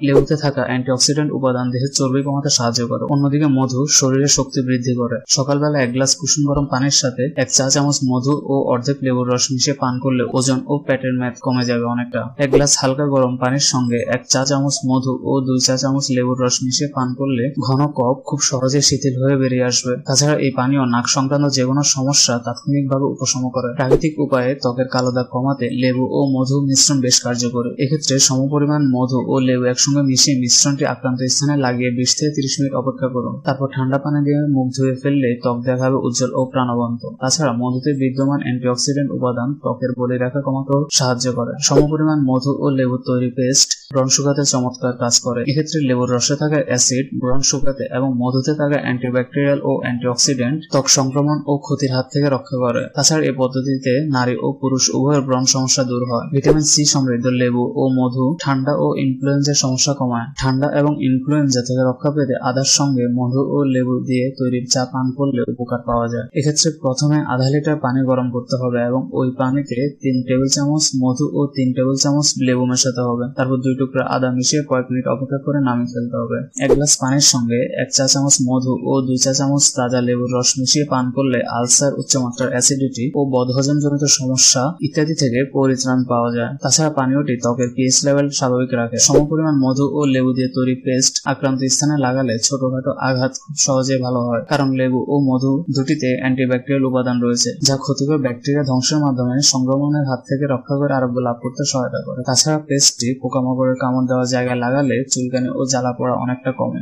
লেবুতে থাকা অ্যান্টিঅক্সিডেন্ট উপাদান দেহের চর্বি কমাতে সাহায্য করে। অন্যদিকে মধু শরীরের শক্তি বৃদ্ধি করে। সকালবেলা 1 গ্লাস কুসুম গরম পানির সাথে 1 চা চামচ মধু ও অর্ধেক লেবুর রস মিশিয়ে পান করলে ওজন ও পেটের মেদ কমে যাবে অনেকটা। 1 গ্লাস হালকা গরম পানির সঙ্গে 1 চা চামচ মধু ও 2 চা চামচ লেবুর রস মিশিয়ে পান করলে ঘন কফ খুব সহজে শিথিল হয়ে বেরিয়ে আসবে। তাছাড়া এই পানীয় নাক সংক্রান্ত যে কোনো সমস্যা তাৎক্ষণিকভাবে উপশম করে। প্রাকৃতিক উপায়ে ত্বকের কালো দাগ কমাতে লেবু ও মধু মিশ্রণ বেশ কার্যকরী। এক্ষেত্রে সমপরিমাণ মধু ও লেবু একসঙ্গে মিশিয়ে মিশ্রণটি আক্রান্ত স্থানে লাগিয়ে 20 থেকে 30 মিনিট অপেক্ষা করুন। তারপর ঠান্ডা পানি দিয়ে মুখ ধুয়ে ফেললে ত্বক দেখাবে উজ্জ্বল ও প্রাণবন্ত। তাছাড়া মধুতে বিদ্যমান অ্যান্টিঅক্সিডেন্ট উপাদান ত্বকের বলিরেখা কমাতেও সাহায্য করে। সমপরিমাণ মধু ও লেবুর তৈরি পেস্ট ব্রণ শুকাতে চমৎকার কাজ করে। এক্ষেত্রে লেবুর রসে থাকা অ্যাসিড ব্রণ শুকাতে এবং মধুতে থাকা অ্যান্টিব্যাকটেরিয়াল ও অ্যান্টিঅক্সিডেন্ট ত্বক সংক্রমণ ও ক্ষতির হাত থেকে রক্ষা করে। তাছাড়া এই পদ্ধতিতে নারী ও পুরুষ উভয়ের ব্রণ সমস্যা দূর হয়। ভিটামিন সি সমৃদ্ধ লেবু ও মধু ঠান্ডা ও ইনফ্লুয়েঞ্জার সমস্যা কমায়। ঠান্ডা এবং ইনফ্লুয়েঞ্জা থেকে রক্ষা পেতে আদার সঙ্গে মধু ও লেবু দিয়ে তৈরি চা পান করলে উপকার পাওয়া যায়। এক্ষেত্রে প্রথমে আধা লিটার পানি গরম করতে হবে এবং ওই পানিতে 3 টেবিল চামচ মধু ও 3 টেবিল চামচ লেবু মেশাতে হবে। তারপর 2 টুকরা আদা মিশিয়ে কয়েক মিনিট অপেক্ষা করে নামিয়ে ফেলতে হবে। 1 গ্লাস পানির সঙ্গে 1 চা চামচ মধু ও 2 চা চামচ তাজা লেবুর রস মিশিয়ে পান করলে আলসার, উচ্চমাত্রার অ্যাসিডিটি ও বদহজম জনিত সমস্যা ইত্যাদি থেকে পরিত্রাণ পাওয়া যায়। তাছাড়া পানীয়টি ত্বকের পিএইচ লেভেল স্বাভাবিক রাখে। সমপরিমাণ মধু ও লেবু দিয়ে তৈরি পেস্ট আক্রান্ত স্থানে লাগালে ছোটখাটো আঘাত খুব সহজে ভালো হয়, কারণ লেবু ও মধু দুটিতে অ্যান্টিব্যাকটেরিয়াল উপাদান রয়েছে যা ক্ষতিকর ব্যাকটেরিয়া ধ্বংসের মাধ্যমে সংক্রমণের হাত থেকে রক্ষা করে আরোগ্য লাভ করতে সহায়তা করে। তাছাড়া পেস্টটি পোকামাকড়ের কামড় দেওয়া জায়গায় লাগালে চুলকানি ও জ্বালা পোড়া অনেকটা কমে।